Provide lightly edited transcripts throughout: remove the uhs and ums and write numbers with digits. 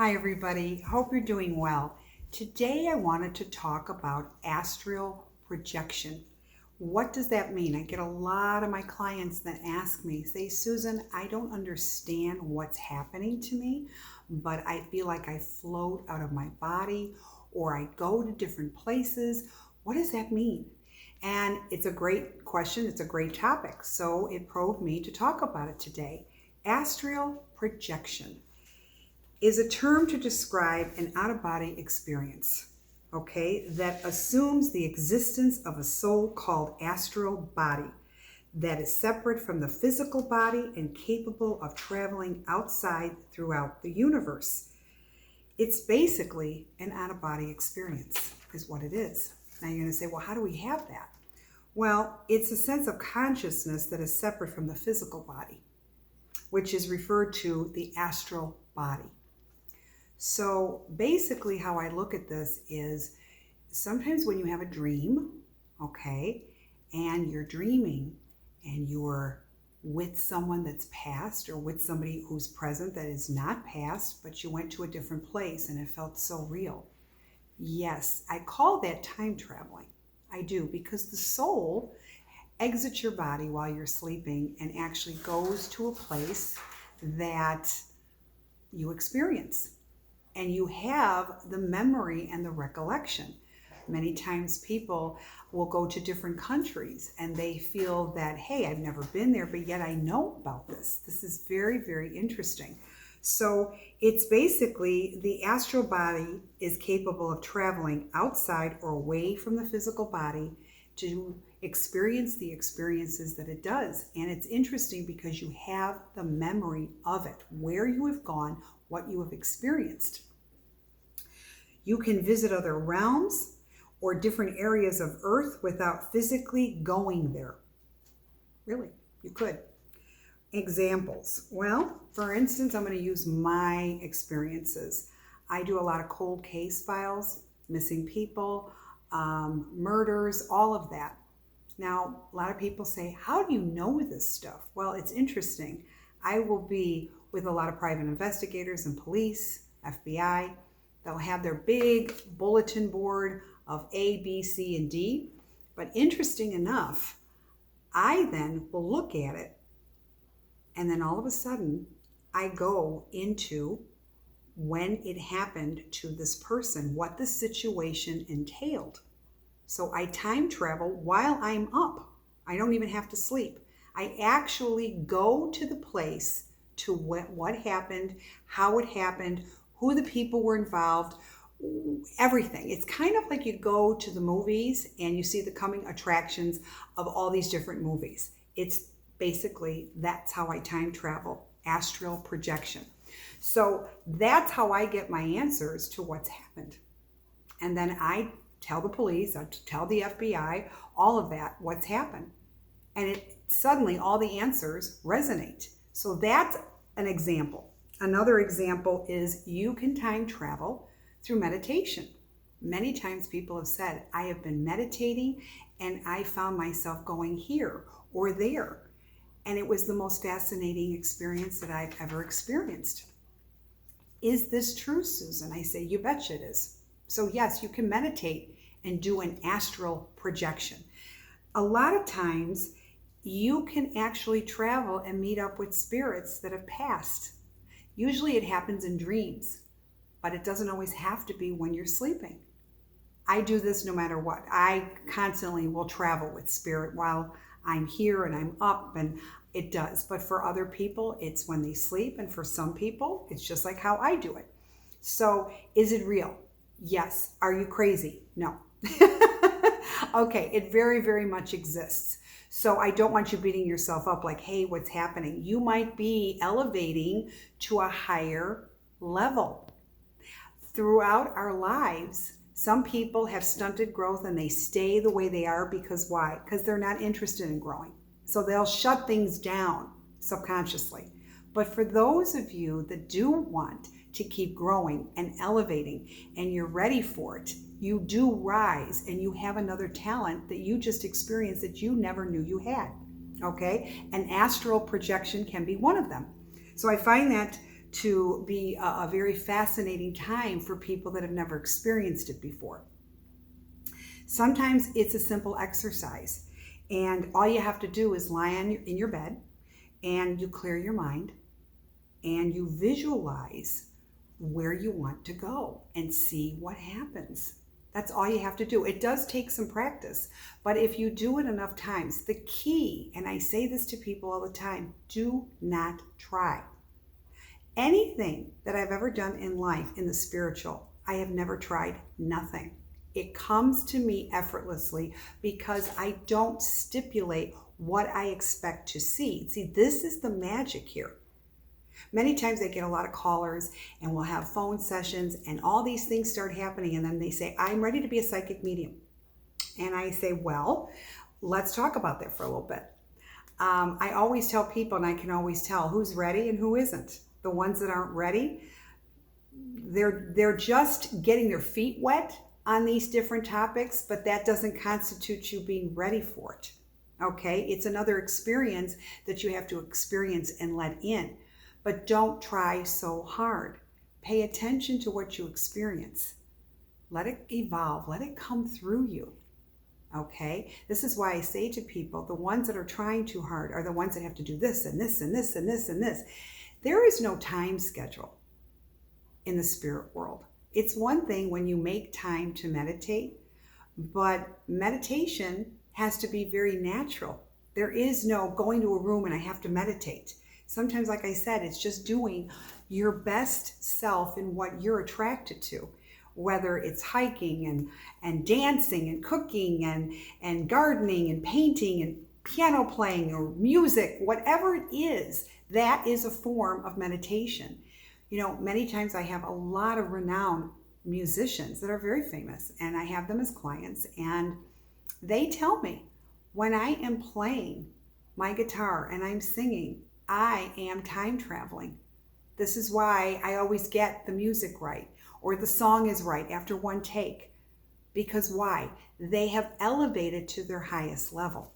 Hi everybody, hope you're doing well. Today I wanted to talk about astral projection. What does that mean? I get a lot of my clients that ask me, say, Susan, I don't understand what's happening to me, but I feel like I float out of my body or I go to different places. What does that mean? And it's a great question, it's a great topic, so it probed me to talk about it today. Astral projection is a term to describe an out-of-body experience, okay, that assumes the existence of a soul called astral body that is separate from the physical body and capable of traveling outside throughout the universe. It's basically an out-of-body experience, is what it is. Now you're going to say, well, how do we have that? Well, it's a sense of consciousness that is separate from the physical body, which is referred to the astral body. So basically how I look at this is sometimes when you have a dream, okay, and you're dreaming and you're with someone that's passed or with somebody who's present that is not past, but you went to a different place and it felt so real. Yes, I call that time traveling. I do, because the soul exits your body while you're sleeping and actually goes to a place that you experience. And you have the memory and the recollection. Many times people will go to different countries and they feel that, hey, I've never been there, but yet I know about this. This is very, very interesting. So it's basically the astral body is capable of traveling outside or away from the physical body to experience the experiences that it does. And it's interesting because you have the memory of it, where you have gone, what you have experienced. You can visit other realms or different areas of Earth without physically going there. Really, you could. Examples. Well, for instance, I'm going to use my experiences. I do a lot of cold case files, missing people, murders, all of that. Now, a lot of people say, how do you know this stuff? Well, it's interesting. I will be with a lot of private investigators and police, FBI. They'll have their big bulletin board of A, B, C, and D. But interesting enough, I then will look at it, and then all of a sudden, I go into when it happened to this person, what the situation entailed. So I time travel while I'm up. I don't even have to sleep. I actually go to the place to what happened, how it happened, who the people were involved, everything. It's kind of like you go to the movies and you see the coming attractions of all these different movies. It's basically, that's how I time travel, astral projection. So that's how I get my answers to what's happened. And then I tell the police, I tell the FBI, all of that, what's happened. And suddenly all the answers resonate. So that's an example. Another example is you can time travel through meditation. Many times people have said, I have been meditating and I found myself going here or there. And it was the most fascinating experience that I've ever experienced. Is this true, Susan? I say, you betcha it is. So yes, you can meditate and do an astral projection. A lot of times you can actually travel and meet up with spirits that have passed. Usually it happens in dreams, but it doesn't always have to be when you're sleeping. I do this no matter what. I constantly will travel with spirit while I'm here and I'm up, and it does. But for other people, it's when they sleep, and for some people, it's just like how I do it. So is it real? Yes. Are you crazy? No. Okay, it very, very much exists. So I don't want you beating yourself up like, hey, what's happening? You might be elevating to a higher level. Throughout our lives, some people have stunted growth and they stay the way they are because why? Because they're not interested in growing. So they'll shut things down subconsciously. But for those of you that do want to keep growing and elevating and you're ready for it, you do rise and you have another talent that you just experienced that you never knew you had. Okay? And astral projection can be one of them. So I find that to be a very fascinating time for people that have never experienced it before. Sometimes it's a simple exercise, and all you have to do is lie in your bed, and you clear your mind, and you visualize where you want to go and see what happens. That's all you have to do. It does take some practice, but if you do it enough times, the key, and I say this to people all the time, do not try. Anything that I've ever done in life, in the spiritual, I have never tried nothing. It comes to me effortlessly because I don't stipulate what I expect to see. See, this is the magic here. Many times I get a lot of callers and we'll have phone sessions and all these things start happening, and then they say, I'm ready to be a psychic medium. And I say, well, let's talk about that for a little bit. I always tell people, and I can always tell who's ready and who isn't. The ones that aren't ready, they're just getting their feet wet on these different topics, but that doesn't constitute you being ready for it. Okay? It's another experience that you have to experience and let in. But don't try so hard. Pay attention to what you experience. Let it evolve. Let it come through you. Okay? This is why I say to people, the ones that are trying too hard are the ones that have to do this and this and this and this and this. There is no time schedule in the spirit world. It's one thing when you make time to meditate, but meditation has to be very natural. There is no going to a room and I have to meditate. Sometimes, like I said, it's just doing your best self in what you're attracted to, whether it's hiking and dancing and cooking and gardening and painting and piano playing or music, whatever it is, that is a form of meditation. You know, many times I have a lot of renowned musicians that are very famous, and I have them as clients, and they tell me when I am playing my guitar and I'm singing, I am time traveling. This is why I always get the music right or the song is right after one take. Because why? They have elevated to their highest level.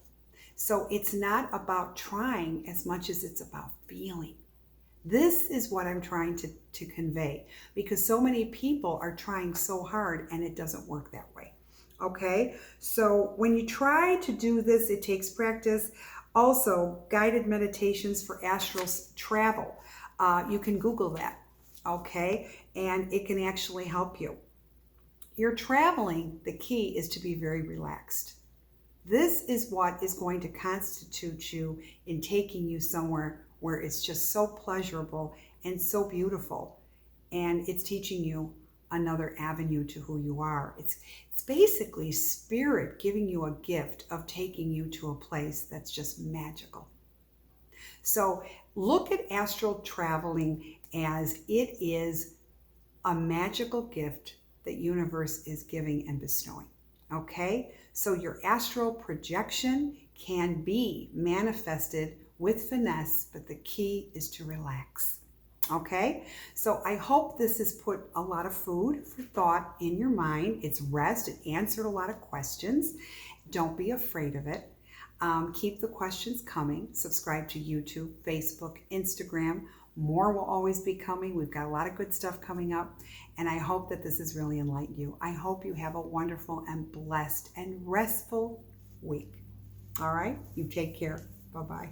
So it's not about trying as much as it's about feeling. This is what I'm trying to convey, because so many people are trying so hard and it doesn't work that way. Okay, so when you try to do this, it takes practice. Also, guided meditations for astral travel. You can Google that, okay? And it can actually help you. You're traveling, the key is to be very relaxed. This is what is going to constitute you in taking you somewhere where it's just so pleasurable and so beautiful. And it's teaching you another avenue to who you are. It's basically spirit giving you a gift of taking you to a place that's just magical. So look at astral traveling as it is a magical gift that universe is giving and bestowing. Okay? So your astral projection can be manifested with finesse, but the key is to relax. Okay, so I hope this has put a lot of food for thought in your mind. It's rest. It answered a lot of questions. Don't be afraid of it. Keep the questions coming. Subscribe to YouTube, Facebook, Instagram. More will always be coming. We've got a lot of good stuff coming up, and I hope that this has really enlightened you. I hope you have a wonderful and blessed and restful week. All right, you take care. Bye-bye.